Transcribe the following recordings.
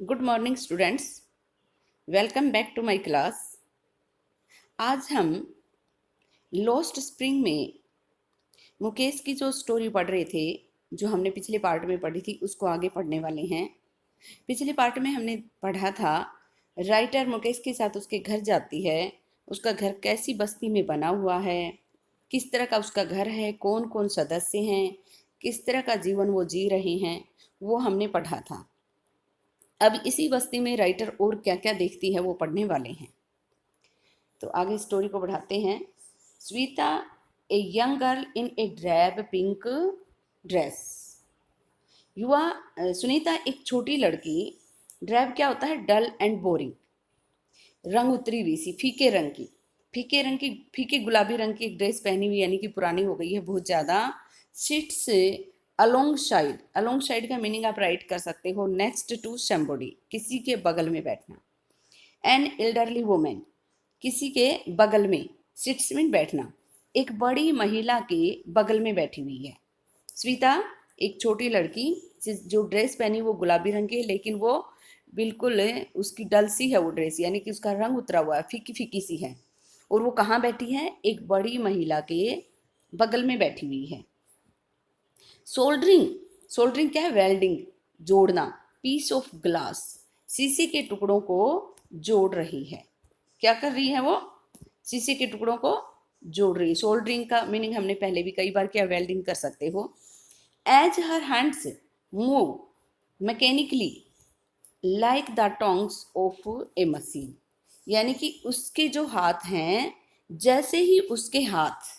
Good morning students, welcome back to my class. आज हम lost spring में मुकेश की जो स्टोरी पढ़ रहे थे, जो हमने पिछले पार्ट में पढ़ी थी, उसको आगे पढ़ने वाले हैं। पिछले पार्ट में हमने पढ़ा था, राइटर मुकेश के साथ उसके घर जाती है। उसका घर कैसी बस्ती में बना हुआ है, किस तरह का उसका घर है, कौन कौन सदस्य हैं, किस तरह का जीवन वो जी रहे हैं, वो हमने पढ़ा था। अब इसी बस्ती में राइटर और क्या क्या देखती है वो पढ़ने वाले हैं। तो आगे स्टोरी को बढ़ाते हैं। Swita, a young girl in a drab pink dress. युवा सुनीता एक छोटी लड़की। ड्रैब क्या होता है? डल एंड बोरिंग, रंग उतरी हुई सी, फीके रंग की फीके गुलाबी रंग की एक ड्रेस पहनी हुई, यानी कि पुरानी हो गई है बहुत ज़्यादा। सिट्स अलोंग साइड का मीनिंग आप राइट कर सकते हो नेक्स्ट टू समबडी, किसी के बगल में बैठना। एन एल्डरली वुमेन, किसी के बगल में। सिट्स मीन बैठना। एक बड़ी महिला के बगल में बैठी हुई है। स्वीता एक छोटी लड़की, जो ड्रेस पहनी वो गुलाबी रंग की है, लेकिन वो बिल्कुल उसकी डल सी है वो ड्रेस, यानी कि उसका रंग उतरा हुआ है, फीकी फीकी सी है। और वो कहाँ बैठी है? एक बड़ी महिला के बगल में बैठी हुई है। सोल्डरिंग, सोल्डरिंग क्या है? वेल्डिंग, जोड़ना। पीस ऑफ ग्लास, शीशे के टुकड़ों को जोड़ रही है। क्या कर रही है वो? शीशे के टुकड़ों को जोड़ रही है। सोल्डरिंग का मीनिंग हमने पहले भी कई बार किया, वेल्डिंग कर सकते हो। As her hands move mechanically like the tongs of a machine, यानी कि उसके जो हाथ हैं, जैसे ही उसके हाथ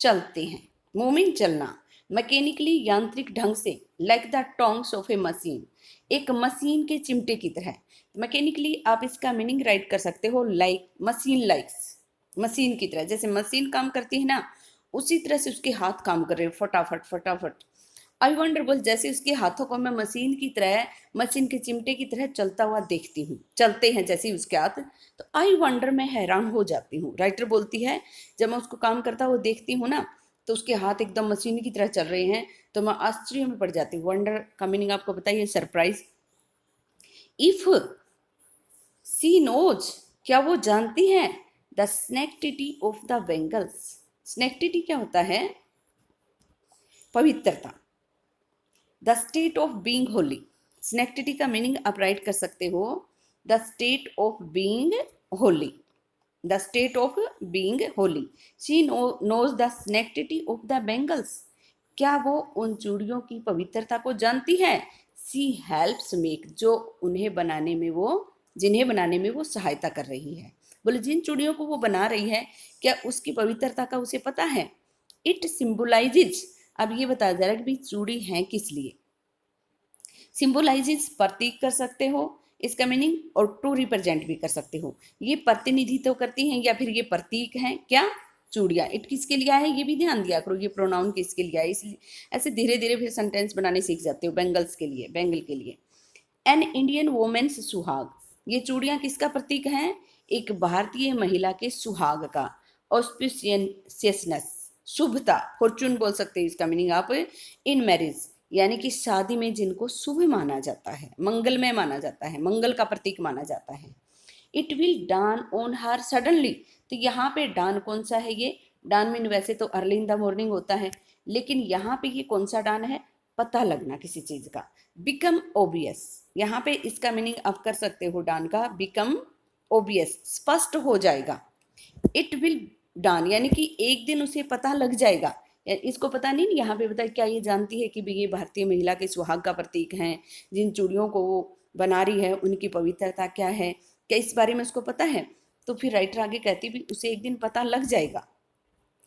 चलते हैं, मूविंग चलना, मैकेनिकली यांत्रिक ढंग से, like the tongs of a machine, एक मशीन के चिमटे की तरह। मैकेनिकली आप इसका मीनिंग राइट कर सकते हो लाइक, मशीन लाइक्स, मशीन की तरह, जैसे मशीन काम करती है ना, उसी तरह से उसके हाथ काम कर रहे हैं, फटाफट फटाफट। आई वंडर बोल, जैसे उसके हाथों को मैं मशीन की तरह, मशीन के चिमटे की तरह चलता हुआ देखती हूँ, चलते हैं जैसे उसके हाथ, तो आई वंडर, मैं हैरान हो जाती हूँ। राइटर बोलती है, जब मैं उसको काम करता हुआ देखती हूँ ना, तो उसके हाथ एकदम मशीन की तरह चल रहे हैं, तो मैं आश्चर्य में पड़ जाती हूँ। वंडर का मीनिंग आपको बताइए, सरप्राइज। इफ सी नोज, क्या वो जानती है? The sanctity of the bangles, sanctity क्या होता है? पवित्रता। The state of being holy, sanctity का मीनिंग आप राइट कर सकते हो the state of being holy, the state of being holy. She knows the sanctity of the bangles, क्या वो उन चूड़ियों की पवित्रता को जानती है? सी हेल्प्स मेक, जो उन्हें बनाने में वो, जिन्हें बनाने में वो सहायता कर रही है। बोले जिन चूड़ियों को वो बना रही है, क्या उसकी पवित्रता का उसे पता है? इट सिंबलाइजेज, अब ये बताया जा रहा है कि भाई चूड़ी है किस लिए। सिंबलाइजेज, प्रतीक कर सकते हो इसका मीनिंग, और टू रिप्रेजेंट भी कर सकते हो। ये प्रतिनिधित्व करती हैं या फिर ये प्रतीक हैं क्या? चूड़ियाँ। इट किसके लिए है ये भी ध्यान दिया करो, ये प्रोनाउन किसके लिए है, इसलिए ऐसे धीरे धीरे फिर सेंटेंस बनाने सीख जाते हो। बेंगल्स के लिए, बेंगल के लिए। एन इंडियन वोमेन्स सुहाग, ये चूड़ियाँ किसका प्रतीक हैं? एक भारतीय महिला के सुहाग का। ऑस्पिशियसनेस, शुभता, फॉर्चून बोल सकते हैं इसका मीनिंग आप, इन मैरिज, यानी कि शादी में जिनको शुभ माना जाता है, मंगलमय माना जाता है, मंगल का प्रतीक माना जाता है। It will dawn on her suddenly, तो यहाँ पे डान कौन सा है? ये डान मीन वैसे तो अर्ली इन द मॉर्निंग होता है, लेकिन यहाँ पे ये कौन सा डान है? पता लगना किसी चीज का। बिकम ओबियस, यहाँ पे इसका मीनिंग आप कर सकते हो डान का, बिकम ओबियस, स्पष्ट हो जाएगा। इट विल डान, यानी कि एक दिन उसे पता लग जाएगा। इसको पता नहीं, यहाँ पे बताए क्या ये जानती है कि ये भारतीय महिला के सुहाग का प्रतीक हैं, जिन चूड़ियों को वो बना रही है उनकी पवित्रता क्या है, क्या इस बारे में उसको पता है? तो फिर राइटर आगे कहती भी उसे एक दिन पता लग जाएगा,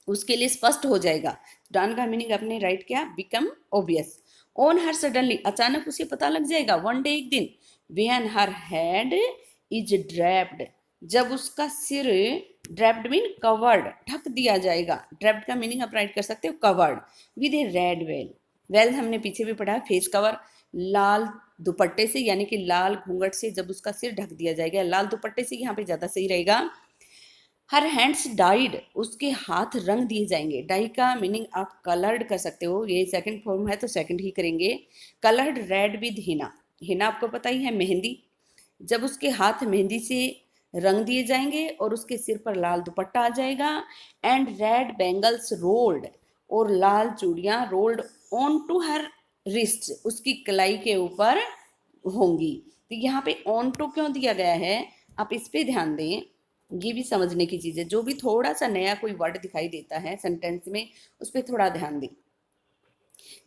उसके लिए स्पष्ट हो जाएगा। डान का मीनिंग आपने राइट किया, become obvious. On her suddenly, अचानक उसे पता लग जाएगा, वन डे, एक दिन। When her head is draped, जब उसका सिर, ड्रैप्ड मीन कवर्ड, ढक दिया जाएगा। ड्रैप्ड का मीनिंग आप राइट कर सकते हो covered, with A red well. Well हमने पीछे भी पढ़ा, फेस कवर, लाल दुपट्टे से, यानी कि लाल घूंघट से जब उसका सिर ढक दिया जाएगा, लाल दुपट्टे से यहाँ पे ज्यादा सही रहेगा। हर हैंड्स डाइड, उसके हाथ रंग दिए जाएंगे। डाई का मीनिंग आप कलर्ड कर सकते हो, ये सेकंड फॉर्म है तो सेकंड ही करेंगे। Coloured read with Hina, Hina आपको पता ही है, मेहंदी। जब उसके हाथ मेहंदी से रंग दिए जाएंगे और उसके सिर पर लाल दुपट्टा आ जाएगा, एंड रेड बैंगल्स रोल्ड, और लाल चूड़ियां rolled on to her wrist, उसकी कलाई के ऊपर होंगी। तो यहाँ पे ऑन टू क्यों दिया गया है, आप इस पे ध्यान दें, ये भी समझने की चीज़ है। जो भी थोड़ा सा नया कोई वर्ड दिखाई देता है सेंटेंस में, उस पर थोड़ा ध्यान दें।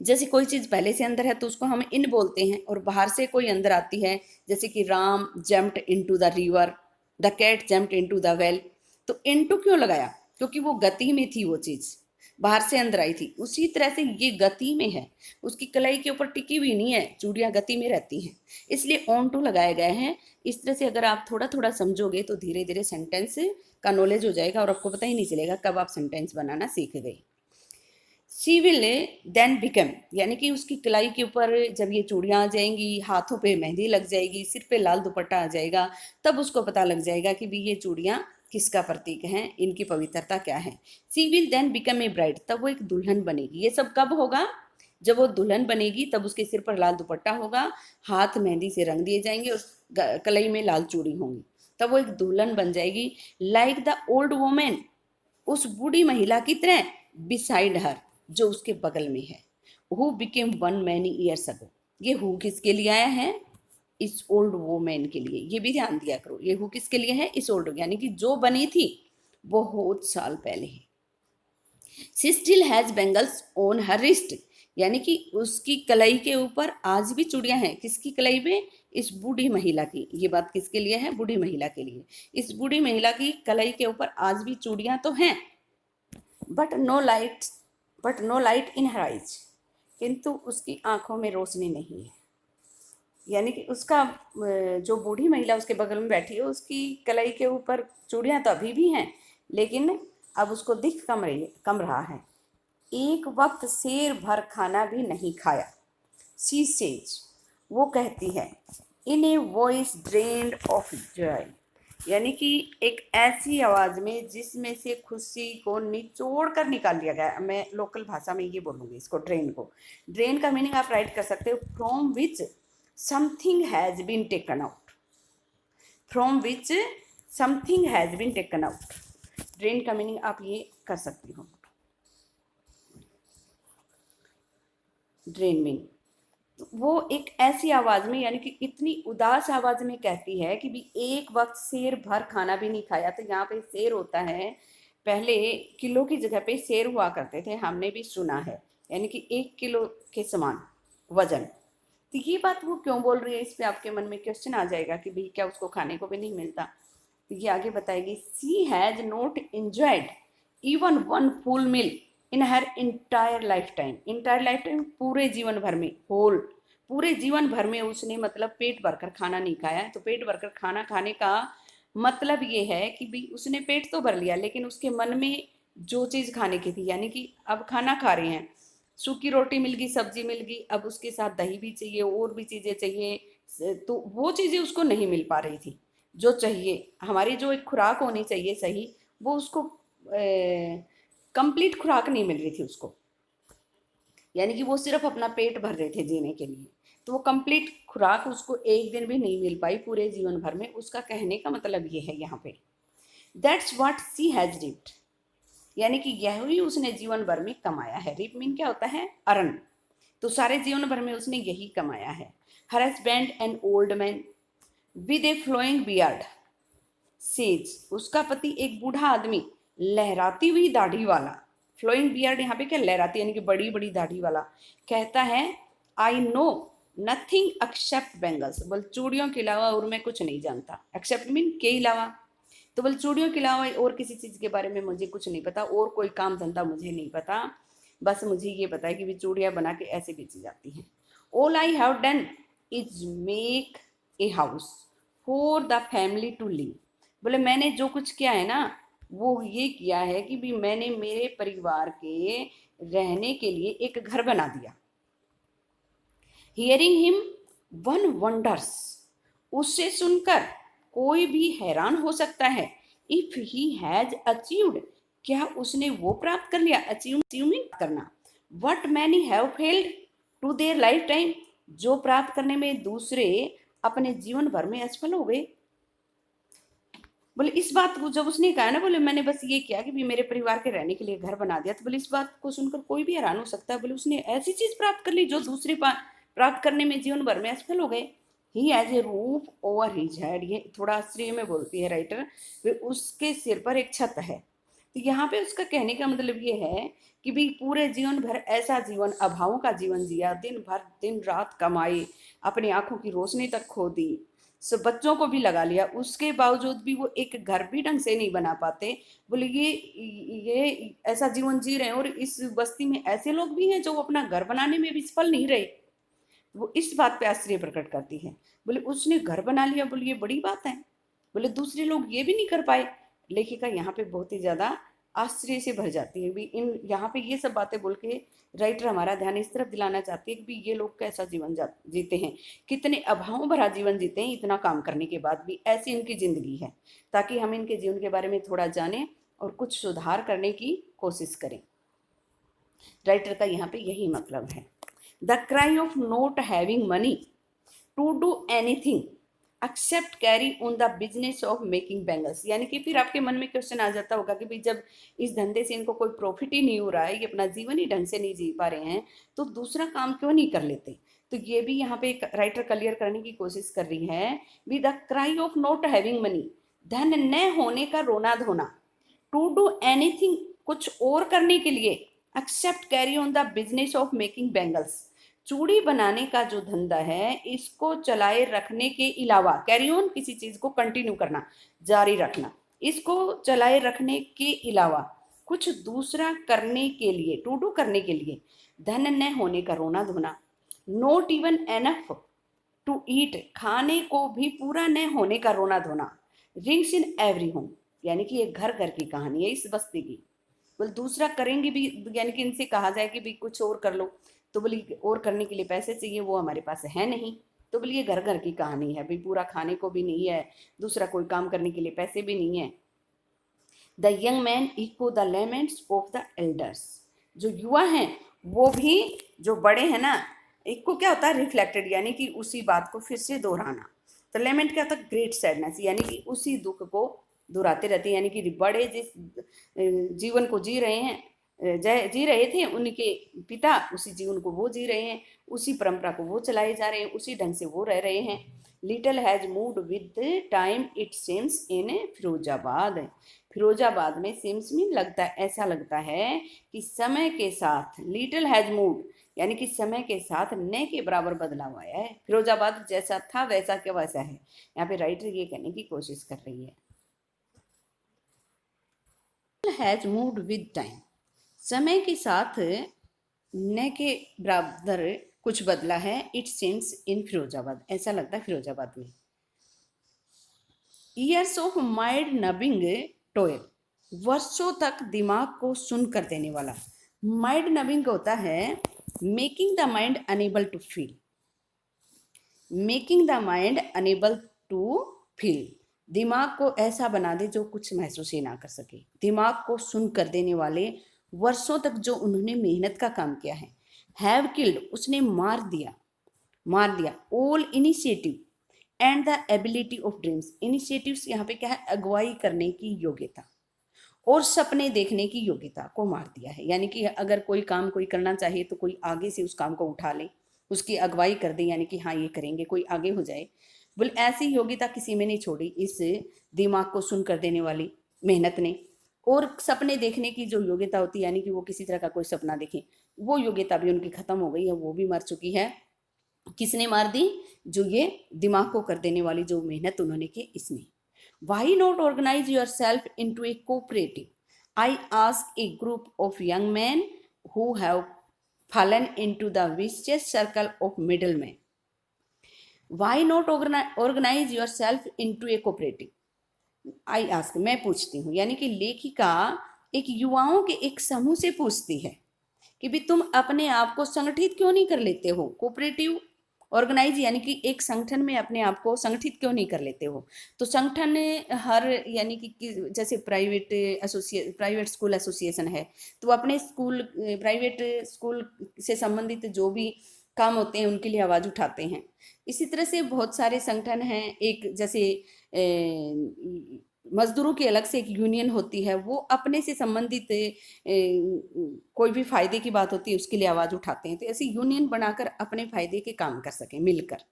जैसे कोई चीज़ पहले से अंदर है तो उसको हम इन बोलते हैं, और बाहर से कोई अंदर आती है, जैसे कि Ram jumped into the river, the cat jumped into the well. तो इनटू क्यों लगाया, क्योंकि वो गति में थी, वो चीज़ बाहर से अंदर आई थी। उसी तरह से ये गति में है, उसकी कलाई के ऊपर टिकी हुई नहीं है, चूड़ियाँ गति में रहती हैं, इसलिए ऑन टू लगाया गया है। इस तरह से अगर आप थोड़ा थोड़ा समझोगे तो धीरे धीरे सेंटेंस का नॉलेज हो जाएगा और आपको पता ही नहीं चलेगा कब आप सेंटेंस बनाना सीख गए। शी विल देन बिकम, यानी कि उसकी कलाई के ऊपर जब ये चूड़ियाँ आ जाएंगी, हाथों पे मेहंदी लग जाएगी, सिर पे लाल दुपट्टा आ जाएगा, तब उसको पता लग जाएगा कि भी ये चूड़ियाँ किसका प्रतीक हैं, इनकी पवित्रता क्या है। She will then become a bride, तब वो एक दुल्हन बनेगी। ये सब कब होगा, जब वो दुल्हन बनेगी, तब उसके सिर पर लाल दुपट्टा होगा, हाथ मेहंदी से रंग दिए जाएंगे और कलाई में लाल चूड़ी होंगी, तब वो एक दुल्हन बन जाएगी। लाइक द ओल्ड वुमेन, उस बूढ़ी महिला की तरह, बिसाइड हर, जो उसके बगल में है। Who became one many years ago, ये हु किसके लिए आया है, इस ओल्ड वुमेन के लिए। ये भी ध्यान दिया करो, ये हु किसके लिए है, इस ओल्ड, यानी कि जो बनी थी बहुत साल पहले है। She still has bangles on her wrist, यानी कि उसकी कलाई के ऊपर आज भी चूड़ियां हैं। किसकी कलाई पे, इस बूढ़ी महिला की। ये बात किसके लिए है, बूढ़ी महिला के लिए। इस बूढ़ी महिला की कलाई के ऊपर आज भी चूड़ियां तो हैं, but no light, but no light in her eyes, किंतु उसकी आंखों में रोशनी नहीं है। यानी कि उसका जो बूढ़ी महिला उसके बगल में बैठी है, उसकी कलाई के ऊपर चूड़ियां तो अभी भी हैं, लेकिन अब उसको दिख कम रहा है। एक वक्त शेर भर खाना भी नहीं खाया, शी सेज, वो कहती है, in a voice drained of joy, यानी कि एक ऐसी आवाज़ में जिसमें से खुशी को निचोड़ कर निकाल लिया गया। मैं लोकल भाषा में ये बोलूँगी इसको, ड्रेन को। ड्रेन का मीनिंग आप राइट कर सकते हो, from which something has been taken out, from which something has been taken out. Drain का मीनिंग आप ये कर सकती हो, ड्रेन मीन। वो एक ऐसी आवाज में, यानी कि इतनी उदास आवाज में कहती है कि भी एक वक्त शेर भर खाना भी नहीं खाया। तो यहाँ पे शेर होता है, पहले किलो की जगह पे शेर हुआ करते थे, हमने भी सुना है, यानी कि 1 किलो के समान वजन। तो ये बात वो क्यों बोल रही है, इस पे आपके मन में क्वेश्चन आ जाएगा कि भाई क्या उसको खाने को भी नहीं मिलता। तो ये आगे बताएगी, she has not enjoyed even one full meal in her entire lifetime. Entire lifetime, पूरे जीवन भर में, होल पूरे जीवन भर में उसने मतलब पेट भरकर खाना नहीं खाया। तो पेट भरकर खाना खाने का मतलब ये है कि भाई उसने पेट तो भर लिया, लेकिन उसके मन में जो चीज़ खाने की थी, यानी कि अब खाना खा रहे हैं, सूखी रोटी मिल गई, सब्जी मिल गई, अब उसके साथ दही भी चाहिए, और भी चीज़ें चाहिए, तो वो चीज़ें उसको नहीं मिल पा रही थी जो चाहिए। हमारी जो एक खुराक होनी चाहिए सही, वो उसको कंप्लीट खुराक नहीं मिल रही थी उसको, यानी कि वो सिर्फ अपना पेट भर रहे थे जीने के लिए। तो वो कंप्लीट खुराक उसको एक दिन भी नहीं मिल पाई पूरे जीवन भर में। उसका कहने का मतलब ये है यहाँ पे, that's what she has ripped, यानी कि यह ही उसने जीवन भर में कमाया है। रिप मीन क्या होता है, अर्न। तो सारे जीवन भर में उसने यही कमाया है। Her husband an old man with a flowing beard says, उसका पति एक बूढ़ा आदमी लहराती हुई दाढ़ी वाला, फ्लोइंग बियर्ड यहाँ पे क्या, लहराती यानी कि बड़ी बड़ी दाढ़ी वाला, कहता है, I know nothing accept bangles, बोल चूड़ियों के अलावा और मैं कुछ नहीं जानता। एक्सेप्ट मीन के अलावा, तो बोल चूड़ियों के अलावा और किसी चीज़ के बारे में मुझे कुछ नहीं पता, और कोई काम धंधा मुझे नहीं पता, बस मुझे ये पता है कि भी चूड़ियाँ बना के ऐसे बेची जाती हैं। All I have done is make a house for the family to live, बोले मैंने जो कुछ किया है ना, वो ये किया है कि भी मैंने मेरे परिवार के रहने के लिए एक घर बना दिया। हियरिंग हिम वन वंडर्स, उससे सुनकर कोई भी हैरान हो सकता है। इफ ही हैज अचीव्ड, क्या उसने वो प्राप्त कर लिया, अचीविंग करना, what many have failed to their lifetime, जो प्राप्त करने में दूसरे अपने जीवन भर में असफल हो गए। बोले इस बात को जब उसने कहा ना, बोले मैंने बस ये किया कि भी मेरे परिवार के रहने के लिए घर बना दिया, तो बोले इस बात को सुनकर कोई भी हैरान हो सकता है। बोले उसने ऐसी चीज प्राप्त कर ली जो दूसरे प्राप्त करने में जीवन भर में असफल हो गए। He has a roof over his head, ये थोड़ा आश्चर्य में बोलती है राइटर, वे उसके सिर पर एक छत है। तो यहाँ पे उसका कहने का मतलब ये है कि भी पूरे जीवन भर ऐसा जीवन, अभावों का जीवन जिया, दिन भर दिन रात कमाई, अपनी आंखों की रोशनी तक खो दी, सब बच्चों को भी लगा लिया, उसके बावजूद भी वो एक घर भी ढंग से नहीं बना पाते। बोले ये ऐसा जीवन जी रहे हैं, और इस बस्ती में ऐसे लोग भी हैं जो अपना घर बनाने में भी सफल नहीं रहे। वो इस बात पे आश्चर्य प्रकट करती है। बोले उसने घर बना लिया, बोले ये बड़ी बात है, बोले दूसरे लोग ये भी नहीं कर पाए। लेखिका यहाँ पे बहुत ही ज्यादा आश्चर्य से भर जाती है भी, इन यहाँ पे ये सब बातें बोल के राइटर हमारा ध्यान इस तरफ दिलाना चाहती है कि भी ये लोग कैसा जीवन जीते हैं, कितने अभावों भरा जीवन जीते हैं, इतना काम करने के बाद भी ऐसी इनकी जिंदगी है, ताकि हम इनके जीवन के बारे में थोड़ा जानें और कुछ सुधार करने की कोशिश करें। राइटर का यहाँ पे यही मतलब है। The cry of not having money to do anything except carry on the business of making bangles, यानी कि फिर आपके मन में क्वेश्चन आ जाता होगा कि भाई जब इस धंधे से इनको कोई प्रॉफिट ही नहीं हो रहा है, ये अपना जीवन ही ढंग से नहीं जी पा रहे हैं, तो दूसरा काम क्यों नहीं कर लेते। तो ये भी यहाँ पे एक राइटर क्लियर करने की कोशिश कर रही है। With the cry of not having money, धन न होने का रोना धोना, टू डू एनीथिंग, कुछ और करने के लिए, except carry on the business of making bangles, चूड़ी बनाने का जो धंधा है इसको चलाए रखने के अलावा, कैरी ऑन किसी चीज को कंटिन्यू करना, जारी रखना, इसको चलाए रखने के अलावा कुछ दूसरा करने के लिए, टू डू करने के लिए, धन न होने का रोना धोना, not even enough to eat, खाने को भी पूरा न होने का रोना धोना, रिंग्स इन एवरी होम, यानी कि ये घर घर की कहानी है इस बस्ती की। बोले दूसरा करेंगे भी, यानी कि इनसे कहा जाए कि भी कुछ और कर लो, तो बोली और करने के लिए पैसे चाहिए, वो हमारे पास है नहीं। तो बोली ये घर घर की कहानी है भाई, पूरा खाने को भी नहीं है, दूसरा कोई काम करने के लिए पैसे भी नहीं है। The young man echo the laments of the elders, जो युवा हैं वो भी जो बड़े हैं ना, इको क्या होता है, रिफ्लेक्टेड, यानी कि उसी बात को फिर से दोहराना। तो लेमेंट क्या होता है, ग्रेट सैडनेस, यानी कि उसी दुख को दोहराते रहते हैं, यानी कि बड़े जिस जीवन को जी रहे हैं, जी रहे थे उनके पिता, उसी जीवन को वो जी रहे हैं, उसी परंपरा को वो चलाए जा रहे हैं, उसी ढंग से वो रह रहे हैं। Little has moved with time it seems in Firozabad, Firozabad में सिम्स में लगता है, ऐसा लगता है कि समय के साथ, लिटिल हैज मूव्ड यानी कि समय के साथ न के बराबर बदलाव आया है, फिरोजाबाद जैसा था वैसा क्या वैसा है। यहाँ पे राइटर ये कहने की कोशिश कर रही है, हैज मूव्ड विद टाइम, समय के साथ न के बराबर कुछ बदला है, इट सीम्स इन फिरोजाबाद, ऐसा लगता है फिरोजाबाद में। ईयर्स ऑफ माइंड नबिंग टोयल, वर्षों तक दिमाग को सुन कर देने वाला। माइंड नबिंग होता है making the mind unable to feel, making the mind unable to feel, दिमाग को ऐसा बना दे जो कुछ महसूस ही ना कर सके, दिमाग को सुन कर देने वाले, वर्षों तक जो उन्होंने मेहनत का काम किया है। हैव किल्ड, उसने मार दिया, मार दिया, all initiative and the ability of dreams, initiatives यहाँ पे क्या है, अगुवाई करने की योग्यता और सपने देखने की योग्यता को मार दिया है। यानी कि अगर कोई काम कोई करना चाहिए तो कोई आगे से उस काम को उठा ले, उसकी अगुवाई कर दे, यानी कि हाँ ये करेंगे, कोई आगे हो जाए। बोले ऐसी योग्यता किसी में नहीं छोड़ी इस दिमाग को सुन कर देने वाली मेहनत ने। और सपने देखने की जो योग्यता होती है, यानी कि वो किसी तरह का कोई सपना देखें, वो योग्यता भी उनकी खत्म हो गई है, वो भी मर चुकी है। किसने मार दी, जो ये दिमाग को कर देने वाली जो मेहनत उन्होंने की, इसने। Why not organize yourself into a cooperative? I ask a group of young men who have fallen into the vicious circle of middlemen. Why not organize yourself into a cooperative? I ask, मैं पूछती हूँ, यानी कि लेखिका एक युवाओं के एक समूह से पूछती है कि भी तुम अपने आप को संगठित क्यों नहीं कर लेते हो, कोऑपरेटिव ऑर्गेनाइज यानी कि एक संगठन में अपने आप को संगठित क्यों नहीं कर लेते हो। तो संगठन हर, यानी कि जैसे प्राइवेट स्कूल एसोसिएशन है, तो अपने स्कूल, प्राइवेट स्कूल से संबंधित जो भी काम होते हैं उनके लिए आवाज़ उठाते हैं। इसी तरह से बहुत सारे संगठन हैं, एक जैसे मजदूरों की अलग से एक यूनियन होती है, वो अपने से संबंधित कोई भी फायदे की बात होती है उसके लिए आवाज़ उठाते हैं। तो ऐसी यूनियन बनाकर अपने फायदे के काम कर सकें मिलकर।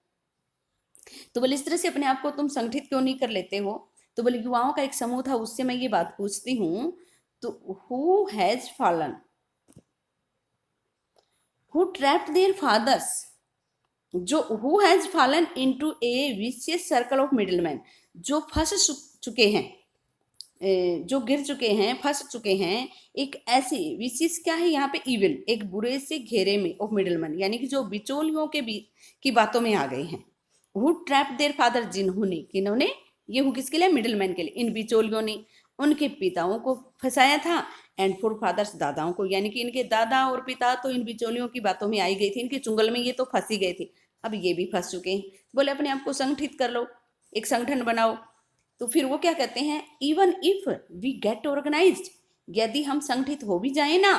तो बोले इस तरह से अपने आप को तुम संगठित क्यों नहीं कर लेते हो? तो बोले युवाओं का एक समूह था, उससे मैं ये बात पूछती हूँ, तो who has fallen, who trapped their fathers, जो who has fallen into a vicious circle of middleman, जो फंस चुके हैं, जो गिर चुके हैं, फंस चुके हैं एक ऐसी विशियस क्या है यहाँ पे, इविल, एक बुरे से घेरे में ऑफ मिडिलमैन, यानी कि जो बिचौलियों के की बातों में आ गए हैं। हु ट्रैप्ड देयर फादर, जिन्होंने, किन्होंने, ये हु किसके लिए, मिडिलमैन के लिए, इन बिचौलियों ने उनके पिताओं को फंसाया था, एंड फोर फादर्स, दादाओं को, यानी कि इनके दादा और पिता तो इन बिचौलियों की बातों में आई गई थी, इनके चुंगल में ये तो फंस ही गए थे, अब ये भी फंस चुके हैं। बोले अपने आप को संगठित कर लो, एक संगठन बनाओ। तो फिर वो क्या कहते हैं, even if we get organised, यदि हम संगठित हो भी जाए ना,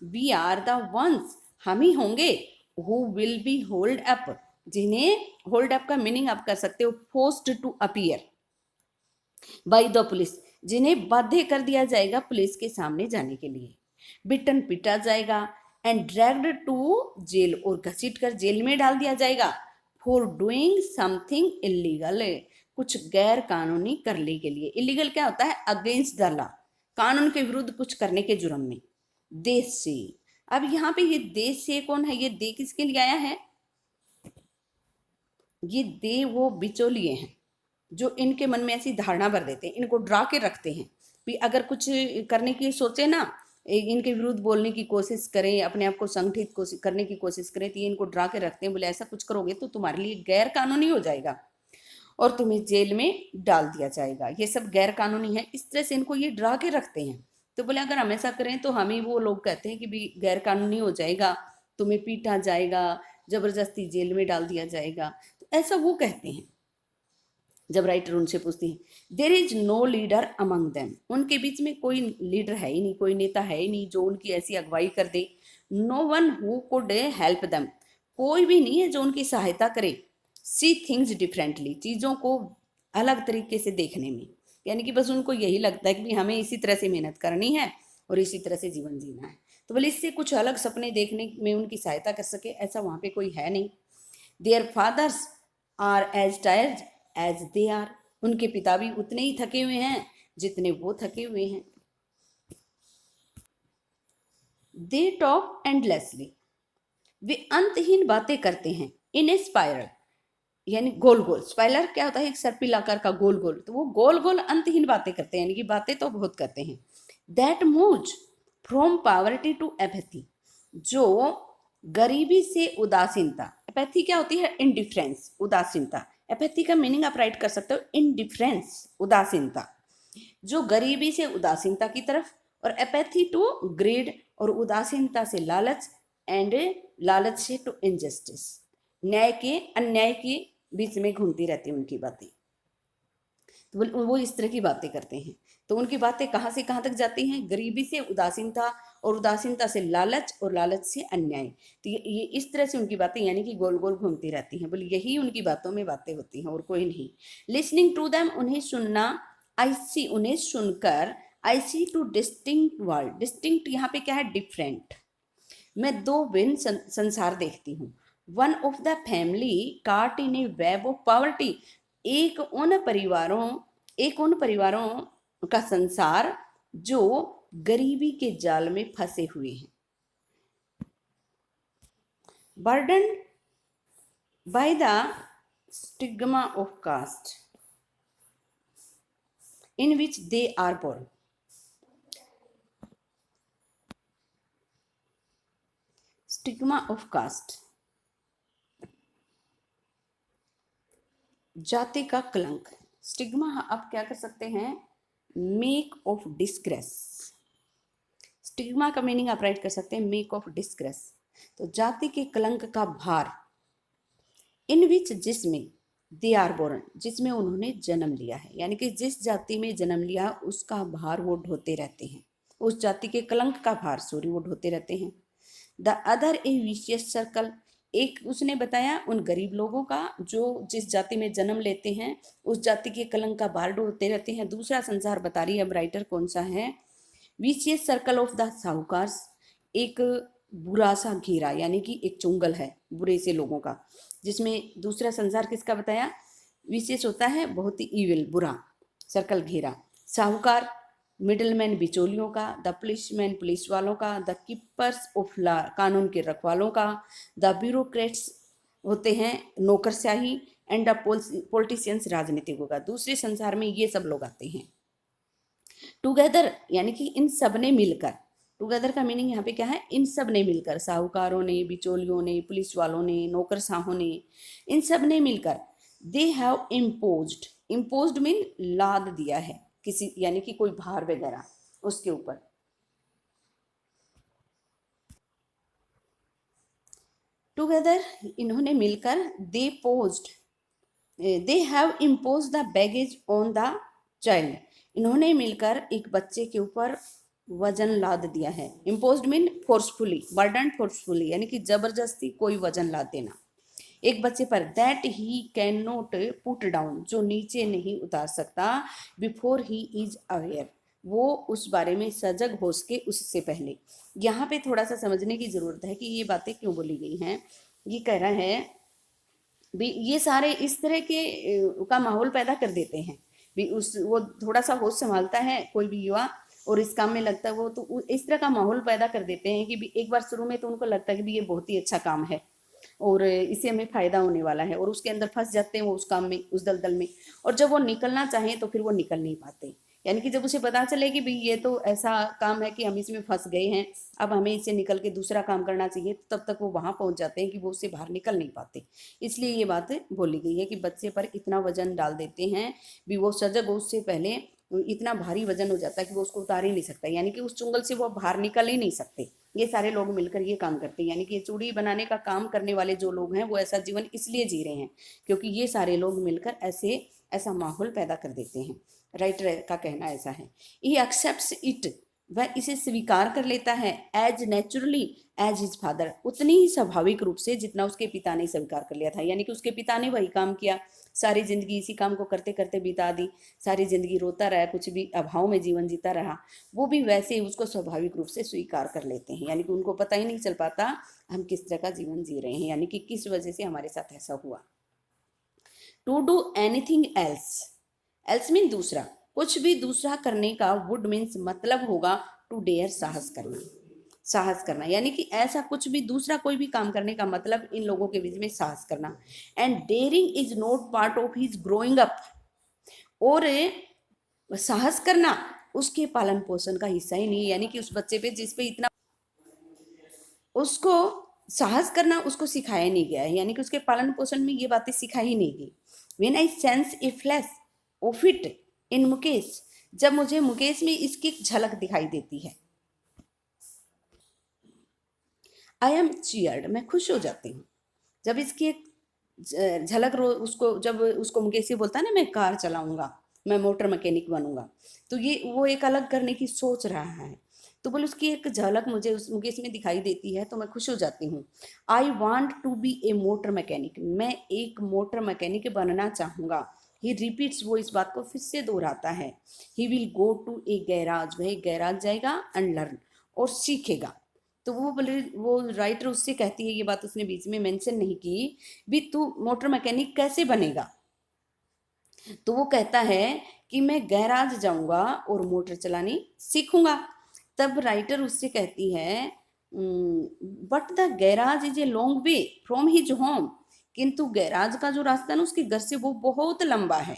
वी आर द वंस, हम ही होंगे, who will be hauled up, जिन्हें, होल्ड अप का मीनिंग आप कर सकते हो forced to appear by the police, जिन्हें बाध्य कर दिया जाएगा पुलिस के सामने जाने के लिए, बिटन, पिटा जाएगा, एंड ड्रैग्ड टू जेल, और घसीट कर जेल में डाल दिया जाएगा, फॉर डूइंग समथिंग इलीगल, कुछ गैर कानूनी करने के लिए। इलीगल क्या होता है, अगेंस्ट द लॉ, कानून के विरुद्ध कुछ करने के जुर्म में। देश से, अब यहाँ पे ये देश से कौन है, ये दे किसके लिए आया है, ये दे वो बिचौलिए हैं जो इनके मन में ऐसी धारणा भर देते हैं, इनको डरा के रखते हैं भी अगर कुछ करने की सोचे ना, इनके विरुद्ध बोलने की कोशिश करें, अपने आप को संगठित करने की कोशिश करें, तो ये इनको डरा के रखते हैं, बोले ऐसा कुछ करोगे तो तुम्हारे लिए गैर कानूनी हो जाएगा और तुम्हें जेल में डाल दिया जाएगा, ये सब गैर कानूनी है, इस तरह से इनको ये डरा के रखते हैं। तो बोले अगर हम ऐसा करें तो हमें वो लोग कहते हैं कि भी गैर कानूनी हो जाएगा, तुम्हें पीटा जाएगा, जबरदस्ती जेल में डाल दिया जाएगा, तो ऐसा वो कहते हैं। जब राइटर उनसे पूछती है, there is no leader among them, उनके बीच में कोई लीडर है ही नहीं, कोई नेता है ही नहीं जो उनकी ऐसी अगुवाई कर दे, no one who could help them, कोई भी नहीं है जो उनकी सहायता करे, सी थिंग्स डिफरेंटली, चीज़ों को अलग तरीके से देखने में, यानी कि बस उनको यही लगता है कि हमें इसी तरह से मेहनत करनी है और इसी तरह से जीवन जीना है, तो बोले इससे कुछ अलग सपने देखने में उनकी सहायता कर सके ऐसा वहाँ पे कोई है नहीं। Their fathers are as tired as they are, उनके पिता भी उतने ही थके हुए हैं जितने वो थके हुए हैं। दे टॉक एंडलेसली, वे अंतहीन बातें करते हैं, इन ए स्पाइरल, यानी गोल गोल, स्पाइरल क्या होता है, एक सर्पिल आकार का गोल गोल, तो वो गोल गोल अंतहीन बातें करते हैं, यानी कि बातें तो बहुत करते हैं। That moves from poverty to apathy, जो गरीबी से उदासीनता, एपैथी क्या होती है, इनडिफरेंस, उदासीनता, एपैथी का मीनिंग आप राइट कर सकते हो इनडिफरेंस, उदासीनता, जो गरीबी से उदासीनता की तरफ, और एपैथी टू ग्रीड, और उदासीनता से लालच, एंड लालच से टू इनजस्टिस, न्याय के अन्याय के बीच में घूमती रहती है उनकी बातें, तो वो इस तरह की बातें करते हैं। तो उनकी बातें कहाँ से कहाँ तक जाती हैं, गरीबी से उदासीनता, और उदासीनता से लालच, और लालच से अन्याय, तो ये इस तरह से उनकी बातें यानी कि गोल गोल घूमती रहती हैं, बोले यही उनकी बातों में बातें होती हैं और कोई नहीं। लिसनिंग टू देम, उन्हें सुनना, आई सी, उन्हें सुनकर, आई सी टू डिस्टिंक्ट वर्ल्ड, डिस्टिंक्ट यहाँ पे क्या है, डिफरेंट, मैं दो भिन्न संसार देखती हूँ। वन ऑफ द फैमिली काट इन ए वेब ऑफ पॉवर्टी, एक उन परिवारों का संसार जो गरीबी के जाल में फंसे हुए हैं। Burden by the stigma of caste in which they are born, stigma of caste, जाति का कलंक, स्टिग्मा आप क्या कर सकते हैं, मेक ऑफ डिस्ग्रेस, स्टिग्मा का मीनिंग आप राइट कर सकते हैं मेक ऑफ डिस्ग्रेस, तो जाति के कलंक का भार, इन विच, जिसमें, दे आर बोर्न, जिसमें उन्होंने जन्म लिया है, यानी कि जिस जाति में जन्म लिया उसका भार वो ढोते रहते हैं, उस जाति के कलंक का भार, सॉरी, वो ढोते रहते हैं। The other A vicious circle, एक उसने बताया उन गरीब लोगों का जो जिस जाति में जन्म लेते हैं, उस जाति के कलंक का बाल ढोते रहते हैं। दूसरा संसार बता रही है अब राइटर कौन सा है, vicious circle of the sahukars, एक बुरा सा घेरा यानी कि एक चुंगल है बुरे से लोगों का, जिसमें दूसरा संसार किसका बताया, विशेष होता है बहुत ही इविल बुरा, सर्कल घेरा, साहूकार मिडलमैन बिचौलियों का, द पुलिसमैन पुलिस वालों का, द कीपर्स ऑफ लॉ कानून के रखवालों का, द ब्यूरोक्रेट्स होते हैं नौकरशाही, एंड द पॉलिटिशियंस राजनीतिकों का। दूसरे संसार में ये सब लोग आते हैं। टुगेदर यानी कि इन सब ने मिलकर, टुगेदर का मीनिंग यहाँ पे क्या है, इन सब ने मिलकर, साहूकारों ने, बिचौलियों ने, पुलिस वालों ने, नौकरशाहों ने, इन सब ने मिलकर, they have imposed, imposed mean लाद दिया है किसी यानी कि कोई भार वगैरह उसके ऊपर। टुगेदर इन्होंने मिलकर, they have impose the baggage on the child, इन्होंने मिलकर एक बच्चे के ऊपर वजन लाद दिया है। Imposed mean forcefully, burden forcefully यानी कि जबरदस्ती कोई वजन लाद देना एक बच्चे पर, that he can not put down, जो नीचे नहीं उतार सकता, बिफोर ही इज अवेयर, वो उस बारे में सजग हो सके उससे पहले। यहाँ पे थोड़ा सा समझने की जरूरत है कि ये बातें क्यों बोली गई हैं। ये कह रहा है भी ये सारे इस तरह के का माहौल पैदा कर देते हैं भी, उस वो थोड़ा सा होश संभालता है कोई भी युवा और इस काम में लगता है वो, तो इस तरह का माहौल पैदा कर देते हैं कि भी एक बार शुरू में तो उनको लगता है कि भी ये बहुत ही अच्छा काम है और इससे हमें फायदा होने वाला है, और उसके अंदर फंस जाते हैं वो उस काम में, उस दलदल में, और जब वो निकलना चाहें तो फिर वो निकल नहीं पाते। यानी कि जब उसे पता चले कि भाई ये तो ऐसा काम है कि हम इसमें फंस गए हैं, अब हमें इससे निकल के दूसरा काम करना चाहिए, तो तब तक वो वहां पहुंच जाते हैं कि वो उससे बाहर निकल नहीं पाते। इसलिए ये बात बोली गई है कि बच्चे पर इतना वजन डाल देते हैं भी वो सजग हो उससे पहले इतना भारी वजन हो जाता है कि वो उसको उतार ही नहीं सकता, यानी कि उस चुंगल से वो बाहर निकल ही नहीं सकते। ये सारे लोग मिलकर ये काम करते हैं, यानी कि ये चूड़ी बनाने का काम करने वाले जो लोग हैं वो ऐसा जीवन इसलिए जी रहे हैं क्योंकि ये सारे लोग मिलकर ऐसा माहौल पैदा कर देते हैं। राइटर का कहना ऐसा है। ही एक्सेप्ट्स इट, वह इसे स्वीकार कर लेता है, as naturally as his father, उतनी ही स्वाभाविक रूप से जितना उसके पिता ने स्वीकार कर लिया था। यानी कि उसके पिता ने वही काम किया, सारी जिंदगी इसी काम को करते करते बिता दी, सारी जिंदगी रोता रहा, कुछ भी अभाव में जीवन जीता रहा, वो भी वैसे ही उसको स्वाभाविक रूप से स्वीकार कर लेते हैं। यानी कि उनको पता ही नहीं चल पाता हम किस तरह का जीवन जी रहे हैं, यानी कि किस वजह से हमारे साथ ऐसा हुआ। To do anything else, else mean दूसरा, कुछ भी दूसरा करने का, वुड मीन्स मतलब होगा टू डेयर, साहस करना, साहस करना, यानी कि ऐसा कुछ भी दूसरा कोई भी काम करने का मतलब इन लोगों के बीच में साहस करना। And daring is not part of his growing up, और साहस करना उसके पालन पोषण का हिस्सा ही नहीं, यानी कि उस बच्चे पे जिस पे इतना उसको साहस करना उसको सिखाया नहीं गया है, यानी कि उसके पालन पोषण में ये बातें सिखाई ही नहीं गई। When I sense A flash of it in Mukesh, जब मुझे मुकेश में इसकी झलक दिखाई देती है, आई एम चीयर्ड, मैं खुश हो जाती हूँ। जब इसकी एक झलक उसको, जब उसको मुकेश बोलता है ना मैं कार चलाऊंगा, मैं मोटर मैकेनिक बनूंगा, तो ये वो एक अलग करने की सोच रहा है, तो बोले उसकी एक झलक मुझे उस मुकेश में दिखाई देती है तो मैं खुश हो जाती हूँ। I want to be a motor mechanic, मैं एक मोटर मैकेनिक बनना चाहूँगा। ही रिपीट्स, वो इस बात को फिर से दोहराता है। He will go to a garage, वह गैराज जाएगा, एंड लर्न, और सीखेगा। तो वो बोले, वो राइटर उससे कहती है, ये बात उसने बीच में मेंशन नहीं की भी, तू मोटर मैकेनिक कैसे बनेगा, तो वो कहता है कि मैं गैराज जाऊंगा और मोटर चलानी सीखूंगा। तब राइटर उससे कहती है, but the garage is a long way from his home, किंतु गैराज का जो रास्ता ना उसके घर से वो बहुत लंबा है।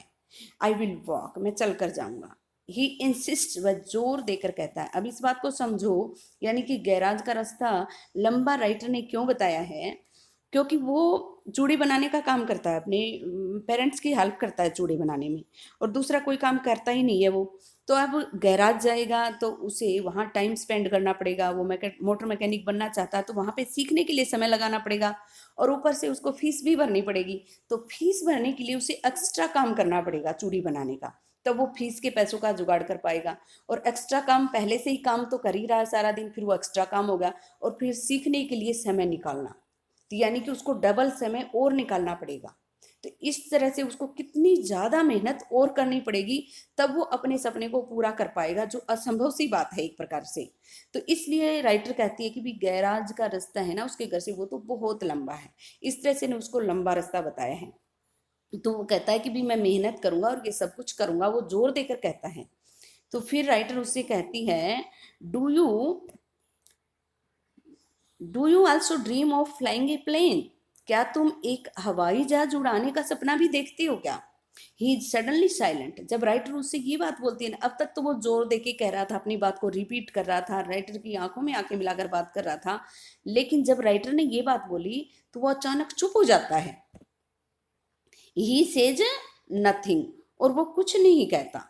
आई विल वॉक, मैं चल कर जाऊंगा। ही इंसिस्ट, वह जोर देकर कहता है। अब इस बात को समझो, यानी कि गैराज का रास्ता लंबा राइटर ने क्यों बताया है, क्योंकि वो चूड़ी बनाने का काम करता है, अपने पेरेंट्स की हेल्प करता है चूड़ी बनाने में, और दूसरा कोई काम करता ही नहीं है वो। तो अब गैराज जाएगा तो उसे वहाँ टाइम स्पेंड करना पड़ेगा, वो मोटर मैकेनिक बनना चाहता है तो वहाँ पे सीखने के लिए समय लगाना पड़ेगा, और ऊपर से उसको फीस भी भरनी पड़ेगी। तो फीस भरने के लिए उसे एक्स्ट्रा काम करना पड़ेगा चूड़ी बनाने का, तब वो फीस के पैसों का जुगाड़ कर पाएगा। और एक्स्ट्रा काम, पहले से ही काम तो कर ही रहा है सारा दिन, फिर वो एक्स्ट्रा काम होगा, और फिर सीखने के लिए समय निकालना, तो यानी कि उसको डबल समय और निकालना पड़ेगा। तो इस तरह से उसको कितनी ज़्यादा मेहनत और करनी पड़ेगी, तब वो अपने सपने को पूरा कर पाएगा, जो असंभव सी बात है एक प्रकार से। तो इसलिए राइटर कहती है कि भी गैराज का रास्ता है ना उसके घर से, वो तो बहुत लंबा है। इस तरह से ने उसको लंबा रास्ता बताया है। तो वो कहता है कि भी मैं मेहनत करूंगा और ये सब कुछ करूंगा, वो जोर देकर कहता है। तो फिर राइटर उससे कहती है, do you do you also dream of flying a plane? क्या तुम एक हवाई जहाज उड़ाने का सपना भी देखते हो क्या? He is suddenly silent. जब राइटर उससे ये बात बोलती है ना, अब तक तो वो जोर दे के कह रहा था, अपनी बात को रिपीट कर रहा था, राइटर की आंखों में आंखें मिलाकर बात कर रहा था, लेकिन जब राइटर ने ये बात बोली तो वो अचानक चुप हो जाता है। ही सेज नथिंग, और वो कुछ नहीं कहता।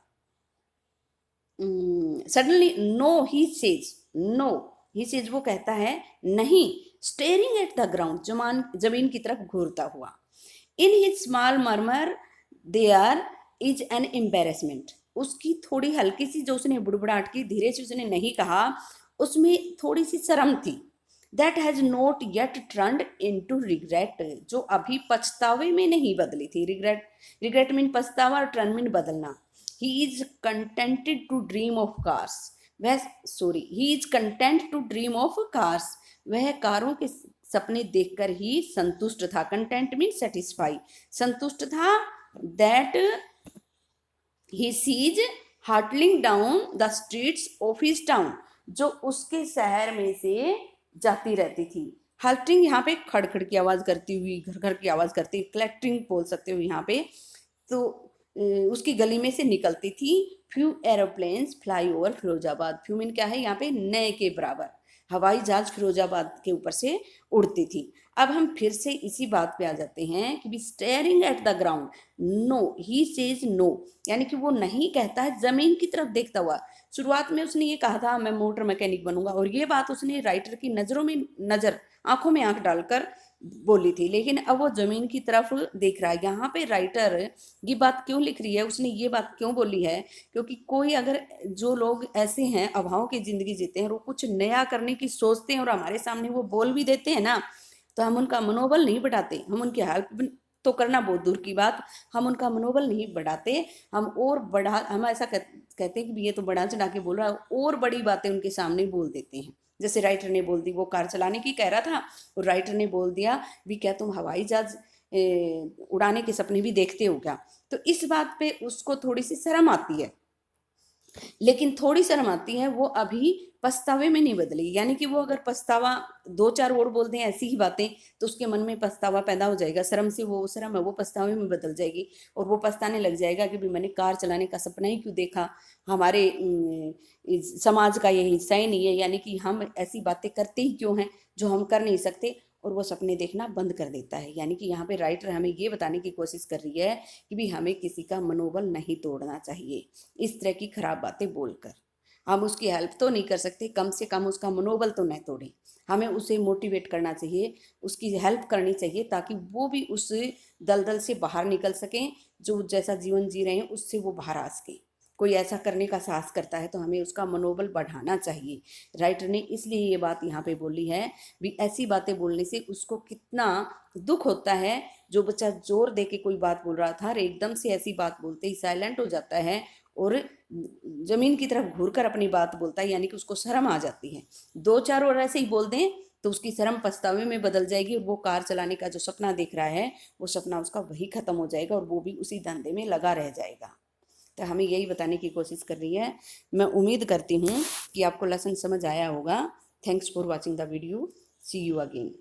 Suddenly no he says, no he says, वो कहता है नहीं। स्टेरिंग एट द ग्राउंड, जमीन की तरफ घूरता हुआ। In his small murmur there is an embarrassment. उसकी थोड़ी हल्की सी जो उसने बुड़बुड़ाहट की, धीरे से उसने नहीं कहा, उसमें थोड़ी सी शर्म थी। That has not yet turned into regret, जो अभी पछतावे में नहीं बदली थी। रिग्रेट, रिग्रेट मीन पछतावा और टर्न मीन बदलना। He is contented to dream of cars, he is content to dream of cars, वह कारों के सपने देखकर ही संतुष्ट था। कंटेंट मीन सेटिस्फाई, संतुष्ट था। That he sees hurtling down the streets of his town, जो उसके शहर में से जाती रहती थी। हल्टिंग यहाँ पे खड़खड़ की आवाज करती हुई, घर घर की आवाज करती हुई, क्लैटरिंग बोल सकते हो यहाँ पे। तो उसकी गली में से निकलती थी। Few aeroplanes fly over Firozabad, few mean क्या है यहाँ पे, नए के बराबर। हवाई जहाज फिरोजाबाद के ऊपर से उड़ती थी। अब हम फिर से इसी बात पे आ जाते हैं कि भी staring at the ground, no he says no, यानी कि वो नहीं कहता है, जमीन की तरफ देखता हुआ। शुरुआत में उसने ये कहा था मैं मोटर मैकेनिक बनूंगा, और ये बात उसने राइटर की नजरों में नजर, आंखों में आंख डालकर बोली थी, लेकिन अब वो जमीन की तरफ देख रहा है। यहाँ पे राइटर ये बात क्यों लिख रही है, उसने ये बात क्यों बोली है, क्योंकि कोई अगर, जो लोग ऐसे हैं अभाव की जिंदगी जीते हैं, वो कुछ नया करने की सोचते हैं और हमारे सामने वो बोल भी देते हैं ना, तो हम उनका मनोबल नहीं बढ़ाते, हम उनकी हेल्प तो करना बहुत दूर की बात, हम उनका मनोबल नहीं बढ़ाते। हम ऐसा कहते हैं कि ये तो बढ़ा चढ़ा के बोल रहा है, और बड़ी बातें उनके सामने बोल देते हैं। जैसे राइटर ने बोल दी, वो कार चलाने की कह रहा था और राइटर ने बोल दिया भी क्या तुम हवाई जहाज उड़ाने के सपने भी देखते हो क्या? तो इस बात पे उसको थोड़ी सी शर्म आती है, लेकिन थोड़ी शर्म आती है, वो अभी पछतावे में नहीं बदली। यानी कि वो अगर पछतावा दो चार और बोल दें ऐसी ही बातें, तो उसके मन में पछतावा पैदा हो जाएगा। शर्म से वो शर्म है वो पछतावे में बदल जाएगी, और वो पछताने लग जाएगा कि भी मैंने कार चलाने का सपना ही क्यों देखा, हमारे समाज का ये हिस्सा ही नहीं है, यानी कि हम ऐसी बातें करते ही क्यों हैं जो हम कर नहीं सकते, और वो सपने देखना बंद कर देता है। यानी कि यहाँ पे राइटर हमें ये बताने की कोशिश कर रही है कि भी हमें किसी का मनोबल नहीं तोड़ना चाहिए इस तरह की खराब बातें बोलकर। हम उसकी हेल्प तो नहीं कर सकते, कम से कम उसका मनोबल तो न तोड़ें। हमें उसे मोटिवेट करना चाहिए, उसकी हेल्प करनी चाहिए, ताकि वो भी उस दलदल से बाहर निकल सकें, जो जैसा जीवन जी रहे हैं उससे वो बाहर आ सकें। कोई ऐसा करने का साहस करता है तो हमें उसका मनोबल बढ़ाना चाहिए। राइटर ने इसलिए ये बात यहाँ पे बोली है, भी ऐसी बातें बोलने से उसको कितना दुख होता है। जो बच्चा जोर दे के कोई बात बोल रहा था और एकदम से ऐसी बात बोलते ही साइलेंट हो जाता है और जमीन की तरफ घूरकर अपनी बात बोलता है, यानी कि उसको शर्म आ जाती है। दो चार और ऐसे ही बोल दें तो उसकी शर्म पछतावे में बदल जाएगी, और वो कार चलाने का जो सपना देख रहा है वो सपना उसका वही खत्म हो जाएगा, और वो भी उसी धंधे में लगा रह जाएगा। तो हमें यही बताने की कोशिश कर रही है। मैं उम्मीद करती हूँ कि आपको लेसन समझ आया होगा। Thanks for watching the video. See you again.